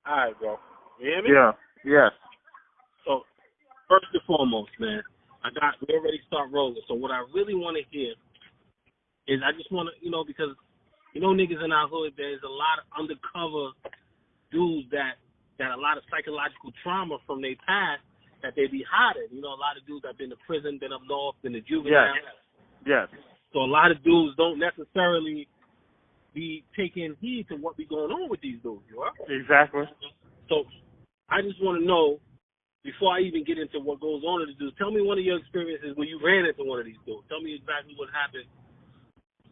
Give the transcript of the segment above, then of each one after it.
All right, bro. You hear me? Yeah. Yes. So, first and foremost, man, we already start rolling. So what I really want to hear is I just want to, because, niggas in our hood, there's a lot of undercover dudes that a lot of psychological trauma from their past that they be hiding. A lot of dudes have been to prison, been up north, been to juvenile. Yes. So a lot of dudes don't necessarily be taking heed to what be going on with these dudes, you know? Exactly. So I just want to know, before I even get into what goes on with the dudes, tell me one of your experiences where you ran into one of these dudes. Tell me exactly what happened,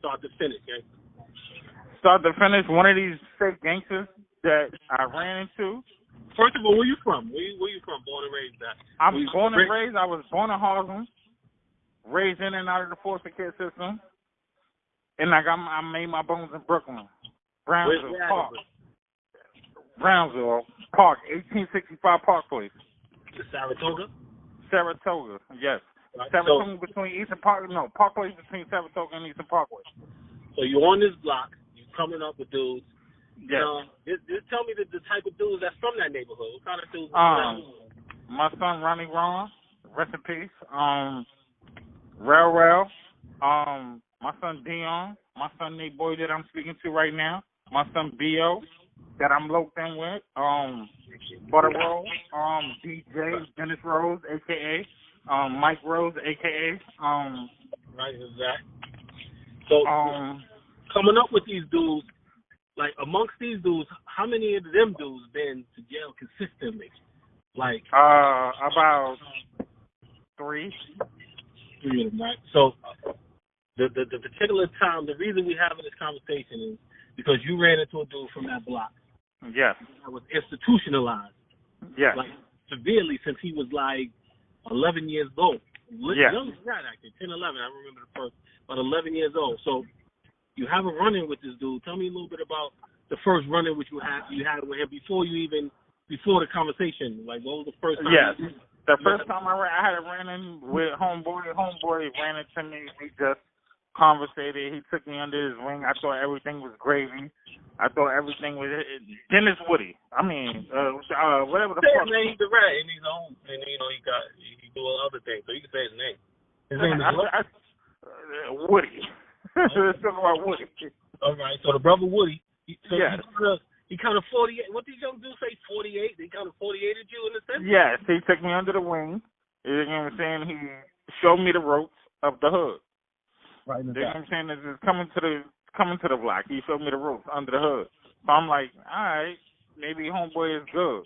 start to finish, okay? Start to finish, one of these fake gangsters that I ran into. First of all, where you from? Where you from? Born and raised at? I was born and raised. I was born in Harlem, raised in and out of the foster care system, and I made my bones in Brooklyn, Brownsville Park, 1865 Park Place. Saratoga, yes. Right. Saratoga between Eastern Park. No, Park Place between Saratoga and Eastern Parkway. So you're on this block. You're coming up with dudes. Yes. Just tell me the type of dudes that's from that neighborhood. What kind of dudes? My son Ronnie Ron, rest in peace. Rail. My son Dion. My son Nate Boy that I'm speaking to right now. My son B.O. that I'm loped in with. Butter Rose. DJ Dennis Rose, a.k.a. Mike Rose, a.k.a. Right, exactly. So coming up with these dudes, like amongst these dudes, how many of them dudes been to jail consistently? Like about 3. 3 of them, right? So the particular time, the reason we having this conversation is because you ran into a dude from that block. Yes. That was institutionalized. Yes. Like severely since he was like 11 years old. Yes. Young as that, actually, 10, 11. I remember the first, but 11 years old. So you have a run-in with this dude. Tell me a little bit about the first run-in which you had with him before the conversation. Like, what was the first time? Yes. The first time I had a run-in with homeboy. Homeboy ran into me. We just conversated. He took me under his wing. I thought everything was gravy. I thought everything was Dennis Woody. I mean, whatever the fuck. His name, the rat, and he's home, and he do other things, so you can say his name. His name is what? Woody. Let's talk about Woody. All right, so the brother Woody. Yes. He kind of 48. What did young dude say? 48. He kind of 48'd you in a sense. Yes, he took me under the wing. You know what I'm saying? He showed me the ropes of the hood. Right. You know what I'm saying? This is coming to the block. He showed me the ropes under the hood. So I'm like, all right, maybe homeboy is good.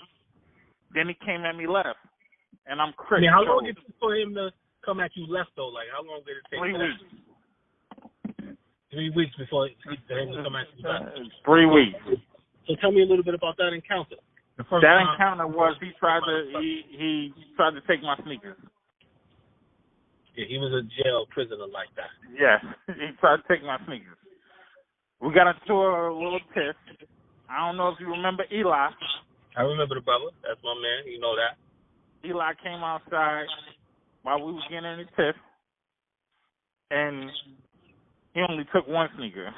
Then he came at me left, and I'm Crip. I mean, how long did it take for him to come at you left though? Like, how long did it take? 3 weeks. 3 weeks before him to come at you left. 3 weeks. So tell me a little bit about that encounter. Encounter was he tried to take my sneakers. Yeah, he was a jail prisoner like that. Yes, he tried to take my sneakers. We got into a little tiff. I don't know if you remember Eli. I remember the brother. That's my man. You know that. Eli came outside while we was getting in the tiff, and he only took one sneaker.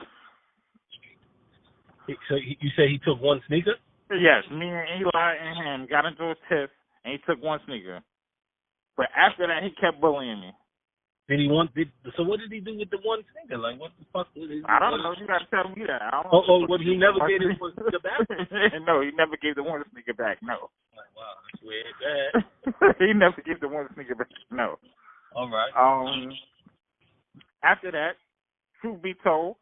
So you say he took one sneaker? Yes, me and Eli and him got into a tiff, and he took one sneaker. But after that, he kept bullying me. So what did he do with the one sneaker? Like, what the fuck? I don't know. You got to tell me that. What he never gave his one sneaker back? No, he never gave the one sneaker back. No. Like, wow, that's weird. He never gave the one sneaker back. No. All right. After that, truth be told,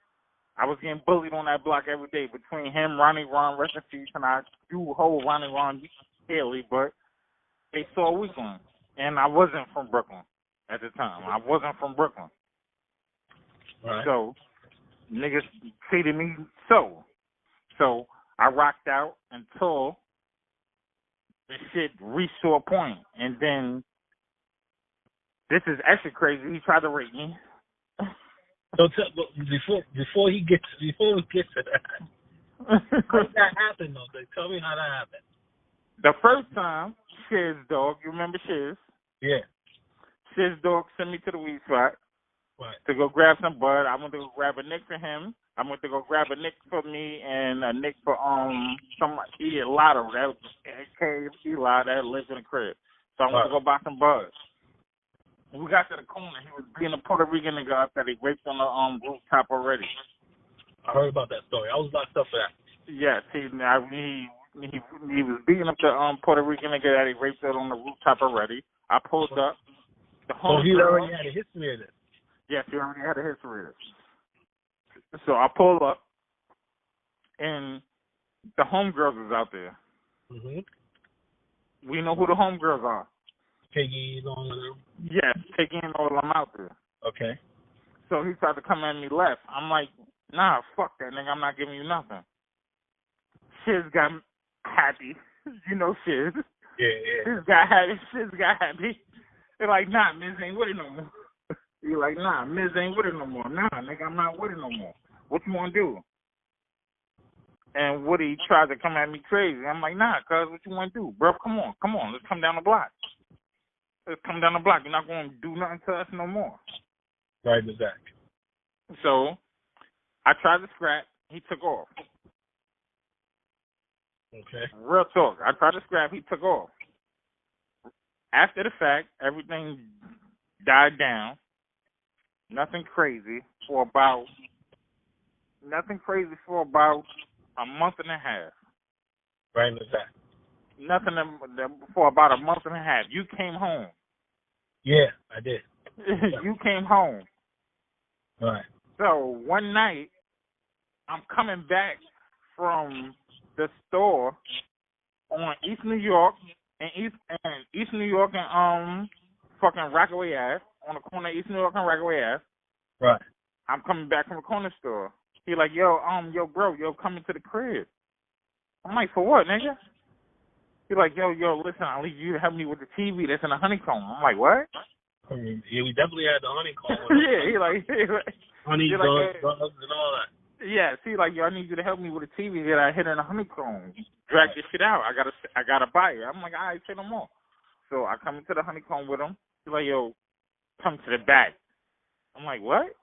I was getting bullied on that block every day between him, Ronnie Ron, rest in peace, and I do hold Ronnie Ron daily, but they saw a weak one. And I wasn't from Brooklyn at the time. I wasn't from Brooklyn. Right. So, niggas treated me so. So, I rocked out until the shit reached to a point. And then, this is actually crazy. He tried to rape me. So before we get to that, how did that happen though? Tell me how that happened. The first time, Shiz dog, you remember Shiz? Yeah. Shiz dog sent me to the weed spot. to go grab some bud. I went to go grab a Nick for him. I went to go grab a Nick for me and a Nick for some Lotto that came Eli that lives in the crib. So I went to go buy some bud. When we got to the corner, he was being a Puerto Rican nigga up that he raped on the rooftop already. I heard about that story. I was locked up for that. Yes, he was beating up the Puerto Rican nigga that he raped out on the rooftop already. I pulled up. So he already had a history of this? Yes, he already had a history of this. So I pulled up, and the homegirls was out there. Mm-hmm. We know who the homegirls are. Piggy, all of them? Yes, Piggy and all of them out there. Okay. So he tried to come at me left. I'm like, nah, fuck that nigga. I'm not giving you nothing. Shiz got happy. You know Shiz. Yeah. Shiz got happy. They're like, nah, Miz ain't with it no more. You're like, nah, Miz ain't with it no more. Nah, nigga, I'm not with it no more. What you want to do? And Woody tried to come at me crazy. I'm like, nah, cuz, what you want to do? Bro, come on. Let's come down the block. You're not going to do nothing to us no more. Right, exactly. So I tried to scrap. He took off. Okay. Real talk. I tried to scrap. He took off. After the fact, everything died down. Nothing crazy for about a month and a half. Right, exactly. Nothing for about a month and a half. You came home. Yeah, I did. You came home. Right. So one night, I'm coming back from the store on East New York and fucking Rockaway Ave, on the corner of East New York and Rockaway Ave. Right. I'm coming back from the corner store. He like, yo, bro, coming to the crib. I'm like, for what, nigga? He like, yo, listen, I need you to help me with the TV that's in a honeycomb. I'm like, what? Yeah, we definitely had the honeycomb. Yeah, he like honey, drugs, and all that. Yeah, see, like, yo, I need you to help me with the TV that I hit in a honeycomb. Drag this shit out. I gotta buy it. I'm like, all right, say no more. So I come into the honeycomb with him. He's like, yo, come to the back. I'm like, what?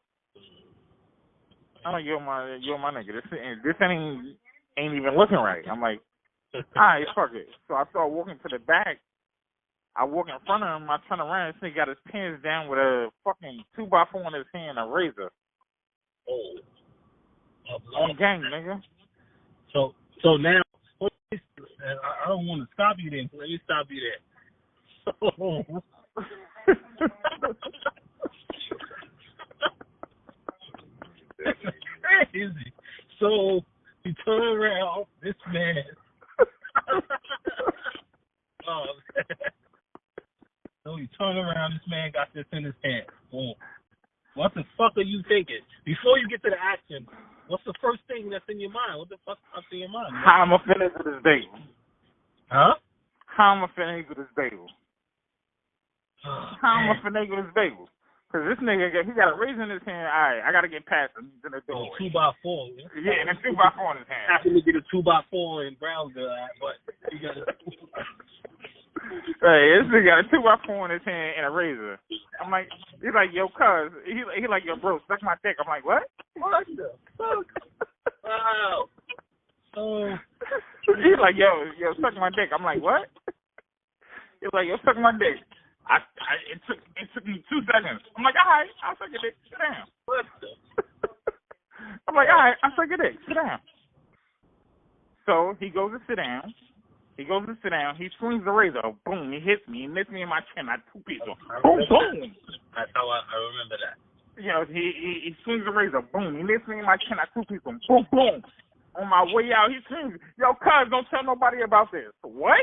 I'm like, yo, my nigga, this ain't even looking right. I'm like, all right, fuck it. So I start walking to the back. I walk in front of him. I turn around. This nigga got his pants down with a fucking 2x4 in his hand, a razor. Oh. On gang, nigga. So now, I don't want to stop you there. Let me stop you there. Crazy. So you turn around, this man. So you turn around, this man got this in his hand. Boom. What the fuck are you thinking? Before you get to the action, what's the first thing that's in your mind? What the fuck's in your mind? Man? How I'm gonna finish with this bagel? Huh? How I'm gonna finish with this bagel? How I'm gonna finish with this bagel? Cause this nigga, he got a razor in his hand. All right, I gotta get past him. He's in the door. 2x4. Yeah, and a 2x4 in his hand. Happen to get a 2x4 in Brownsville, but you got to. Hey, this nigga got a 2x4 in his hand and a razor. I'm like, he's like, yo, cuz. He like, yo, bro, suck my dick. I'm like, what? What the fuck? Wow. He's like, yo, suck my dick. I'm like, what? He's like, yo, suck my dick. It took me 2 seconds. I'm like, all right, I'll suck your dick. Sit down. What the? I'm like, all right, I'll suck your dick. Sit down. So he goes to sit down. He swings the razor. Boom, he hits me. He hits me in my chin. I 2 pieces. Boom, boom. That's how I remember that. You know, he swings the razor. Boom, he hits me in my chin. I 2 pieces. Boom, boom. On my way out, he screams, yo, cuz, don't tell nobody about this. What?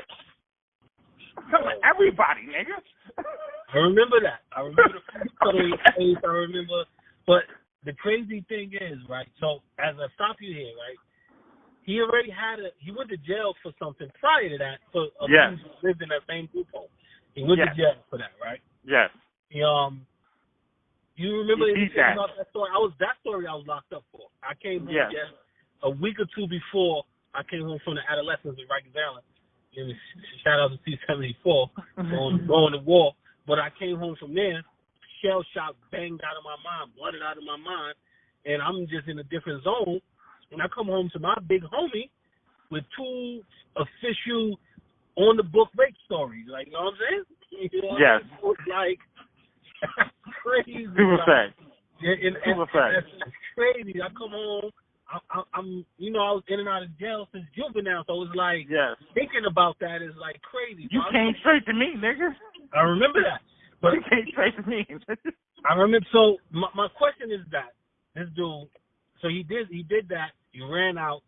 I'm telling everybody, nigga. I remember that. I remember the face. I remember. But the crazy thing is, right, so as I stop you here, right, he already he went to jail for something prior to that for a yes. dude who lived in that same group home. He went to jail for that, right? Yes. You remember anything about that story? That story I was locked up for. I came home a week or 2 before I came home from the adolescence at Rikers Island. Shout out to C-74 going to war. But I came home from there shell shock, banged out of my mind, blooded out of my mind, and I'm just in a different zone. And I come home to my big homie with 2 official on-the-book rape stories. Like, you know what I'm saying? You know, yes. It's like, crazy. Super fact. And Super fact. That's crazy. I come home, I'm, you know, I was in and out of jail since juvenile, so it was like, thinking about that is like crazy. You came straight to me, nigga. I remember that. But you came straight to me. I remember. So my question is that this dude, so he did that. He ran out.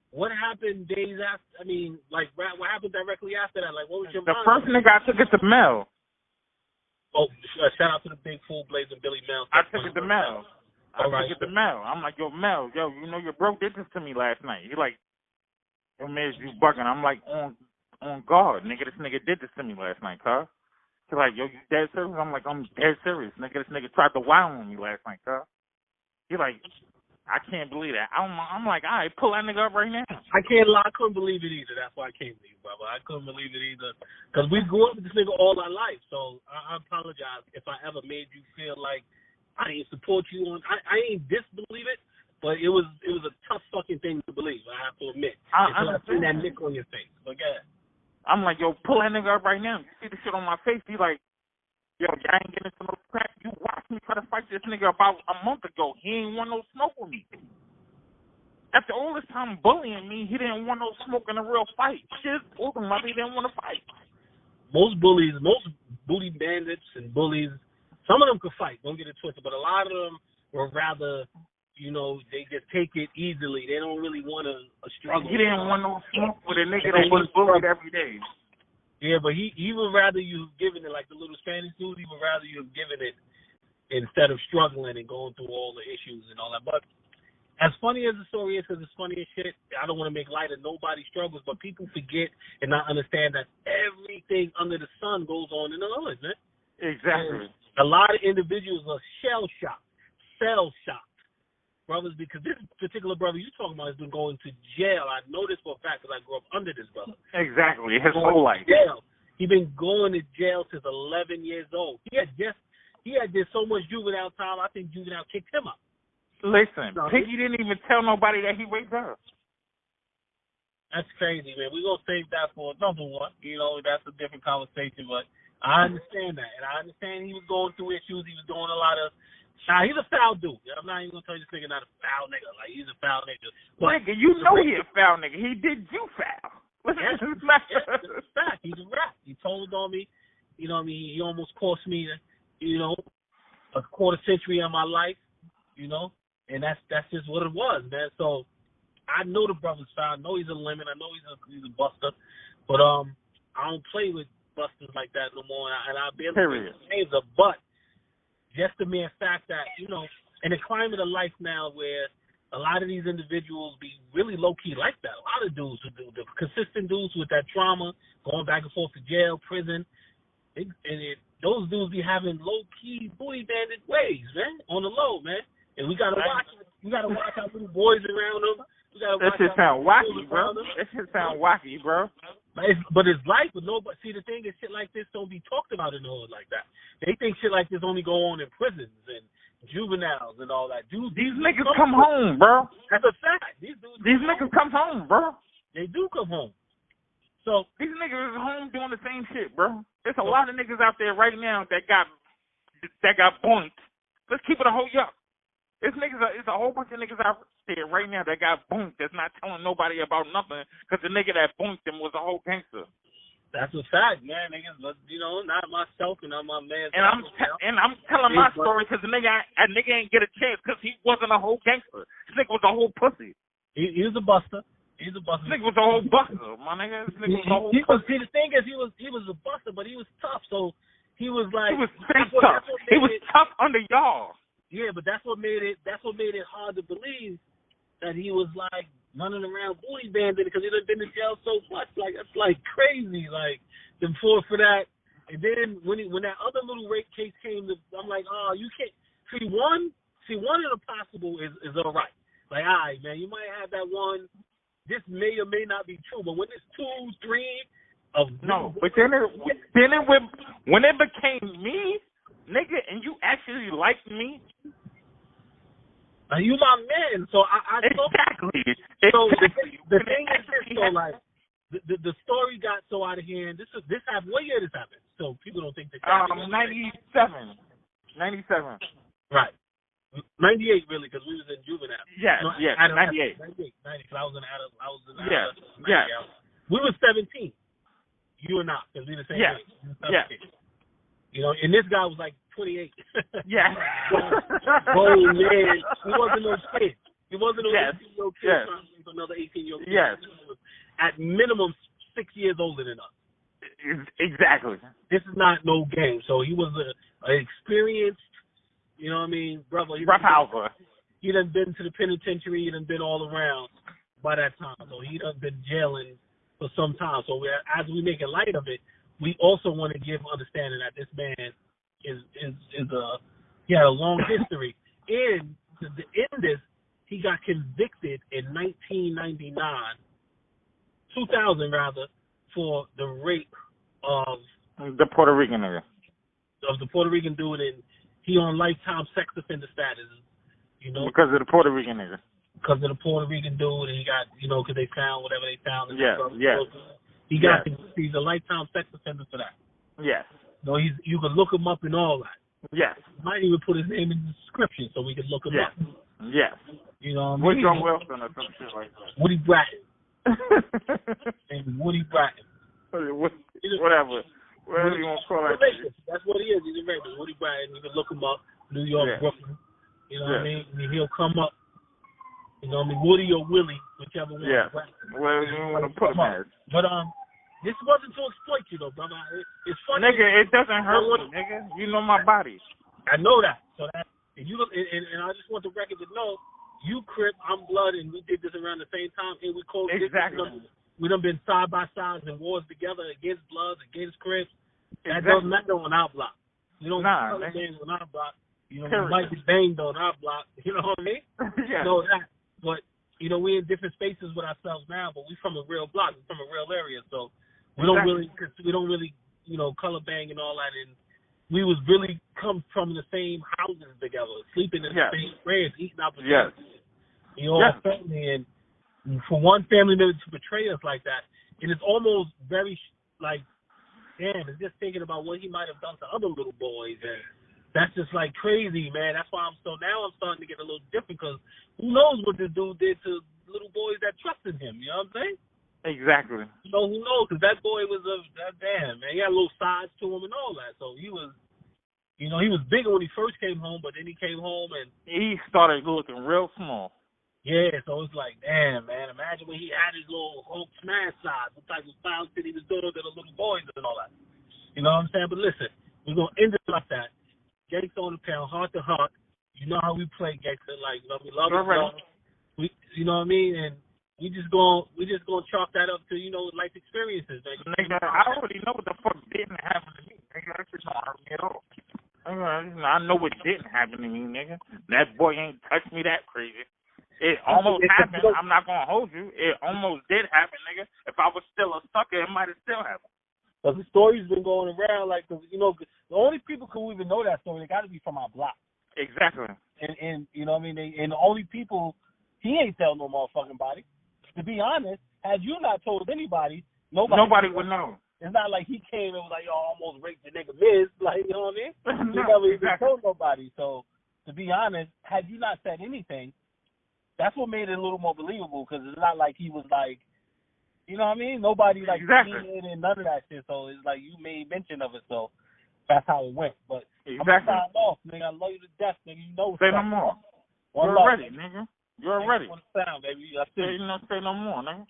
What happened days after? I mean, like, what happened directly after that? Like, what was your The mind? first nigga I took it to Mel. Oh, shout out to the big fool blazing Billy Mel. I took it to Mel. I right. took it to Mel. I'm like, yo, Mel, you know your bro did this to me last night. He like, yo, man, you bugging. I'm like, on guard, nigga. This nigga did this to me last night, cuz. He's like, yo, you dead serious? I'm like, I'm dead serious, nigga. This nigga tried to wow on me last night, cuz. He like, I can't believe that. I'm like, all right, pull that nigga up right now. I can't lie. I couldn't believe it either. That's why I came to you, brother. I couldn't believe it either. Because we grew up with this nigga all our life. So I apologize if I ever made you feel like I didn't support you on. I ain't disbelieve it, but it was a tough fucking thing to believe. I have to admit. Until I seen that nick on your face. But yeah. I'm like, yo, pull that nigga up right now. You see the shit on my face? He like, yo, y'all ain't getting into no crap. You watched me try to fight this nigga about a month ago. He ain't want no smoke with me. After all this time bullying me, he didn't want no smoke in a real fight. Shit, ultimately, he didn't want to fight. Most bullies, most booty bandits and bullies, some of them could fight, don't get it twisted, but a lot of them were rather, you know, they just take it easily. They don't really want a struggle. He didn't want no smoke with a nigga that was bullied every day. Yeah, but he would rather you have given it, like the little Spanish dude, he would rather you have given it instead of struggling and going through all the issues and all that. But as funny as the story is, because it's funny as shit, I don't want to make light of nobody's struggles, but people forget and not understand that everything under the sun goes on in the hood, man. Exactly. And a lot of individuals are shell-shocked, brothers, because this particular brother you're talking about has been going to jail. I know this for a fact because I grew up under this brother. Exactly. His whole life. Jail. He's been going to jail since 11 years old. He had did so much juvenile time, I think juvenile kicked him out. Listen, Piggy didn't even tell nobody that he raped her. That's crazy, man. We're going to save that for another one. You know, that's a different conversation, but I understand that. And I understand he was going through issues. He was doing a lot of... Nah, he's a foul dude. I'm not even going to tell you this nigga not a foul nigga. Like, he's a foul nigga. But nigga, you know he a foul nigga. He did you foul. Yes, that's a fact. He's a rat. He told on me. You know what I mean? He almost cost me, you know, a quarter century of my life, you know? And that's just what it was, man. So I know the brother's foul. I know he's a lemon. I know he's a buster. But I don't play with busters like that no more. And I barely play names up. But just the mere fact that, you know, in the climate of life now where a lot of these individuals be really low-key like that. A lot of dudes who do, the consistent dudes with that trauma, going back and forth to jail, prison, those dudes be having low-key booty bandit ways, man, on the low, man. And we gotta watch our little boys around them. That shit sound wacky, bro. That shit sound wacky, bro. But it's life, but nobody. See, the thing is, shit like this don't be talked about in the hood like that. They think shit like this only go on in prisons and juveniles and all that. Dudes, these niggas come home, bro. That's a fact. These niggas come home, bro. They do come home. So these niggas is home doing the same shit, bro. There's a lot of niggas out there right now that got points. Let's keep it a whole yuck. It's a whole bunch of niggas out there right now that got bonked that's not telling nobody about nothing because the nigga that bonked them was a whole gangster. That's a fact, man. Niggas, you know, not myself and not my man. And I'm telling my story because the nigga ain't get a chance because he wasn't a whole gangster. This nigga was a whole pussy. He was a buster. He's a buster. This nigga was a whole buster, my nigga. This nigga was a whole pussy. See, the thing is, he was a buster, but he was tough. So he was like, he was tough. He was tough under y'all. Yeah, but that's what made it hard to believe that he was like running around Booty Bandit because he'd been in jail so much. Like, that's like crazy. Like, the for that. And then when that other little rape case came, I'm like, oh, you can't see one of the possible is all right. Like, all right, man, you might have that one. This may or may not be true, but when it's 2, 3 of no, but when it became me. nigga, and you actually like me? You my man, so I Exactly. So Exactly. the thing is this, so like the story got so out of hand. This happened. What year this happened? So people don't think this happened. 97. Right. 98 really, because we was in juvenile. Yes, no, yes, 98. 90, because I was in Yes, yes. We were 17. You were not, because we were the same age. Yes. You know, and this guy was like 28. Yeah. Oh man, he wasn't no kid. He wasn't no 18-year-old kid Yes. trying to be another 18-year-old kid. Yes. He was at minimum 6 years older than us. Exactly. This is not no game. So he was a experienced, you know what I mean, brother. Roughhouser. He done been to the penitentiary. He done been all around by that time. So he done been jailing for some time. So as we make light of it, we also want to give understanding that this man he had a long history. And to end this, he got convicted in 2000 rather, for the rape of the Puerto Rican nigga. Of the Puerto Rican dude, and he on lifetime sex offender status. You know, because of the Puerto Rican nigga. Because of the Puerto Rican dude, and he got, you know, because they found whatever they found. Yes. He got he's a lifetime sex offender for that. Yes. No, you can look him up and all that. Yes. Might even put his name in the description so we can look him up. Yes. You know what I mean? Woodrow Wilson or some shit like that. Woody Bratton. Name is Woody Bratton. Whatever. Whatever you want to call that. That's what he is. He's a rapist. Woody Bratton. You can look him up. New York, Brooklyn. You know what I mean? And he'll come up. You know what I mean? Woody or Willie, whichever one. Yeah. Well, you want to put him as. But this wasn't to exploit you though, brother. It's funny. Nigga, it doesn't hurt me, nigga. You know my body. I know that. So that and you look, and I just want the record to know, you Crip, I'm Blood, and we did this around the same time, and we called exactly. We done been side by sides in wars together against Bloods, against Crips. That doesn't matter on our block. You don't bang on our block. You know, we might be banged on our block. You know what I mean? Yeah. Know that. But you know, we're in different spaces with ourselves now, but we from a real block, we from a real area, so we don't really, you know, color bang and all that. And we was really come from the same houses together, sleeping in the same beds, eating out the same. You know, family, and for one family member to betray us like that, and it's almost very like, damn, it's just thinking about what he might have done to other little boys, and that's just like crazy, man. That's why I'm starting to get a little different, because who knows what this dude did to little boys that trusted him, you know what I'm saying? Exactly. You know, who knows? Because that boy was damn, man. He had little sides to him and all that. So he was, you know, he was bigger when he first came home, but then he came home and he started looking real small. Yeah, so it's like, damn, man. Imagine when he had his little Hulk smash size, what type of foul shit he was doing to the little boys and all that. You know what I'm saying? But listen, we're going to end it like that. Gangsta on the pound, heart to heart. You know how we play gangsta, like, you know, we love it. You know what I mean? And we just gonna chalk that up to, you know, life experiences. Nigga, I already know what the fuck didn't happen to me. Nigga, that shit don't hurt me at all. I know what didn't happen to me, nigga. That boy ain't touched me that crazy. It almost happened. I'm not gonna hold you. It almost did happen, nigga. If I was still a sucker, it might have still happened. But the story's been going around, like, cause, you know, the only people who even know that story, they got to be from our block. Exactly. And you know what I mean? And the only people, he ain't tell no motherfucking body. To be honest, had you not told anybody, nobody would know. It's not like he came and was like, yo, I almost raped the nigga Miz. Like, you know what I mean? He never even told nobody. So, to be honest, had you not said anything, that's what made it a little more believable, because it's not like he was like, you know what I mean? Nobody like seen it and none of that shit. So it's like you made mention of it. So that's how it went. But I'm gonna sign off, nigga. I love you to death, nigga. You know. Say no more. You're ready, nigga. You're ready. Sound, baby. Say no more, nigga.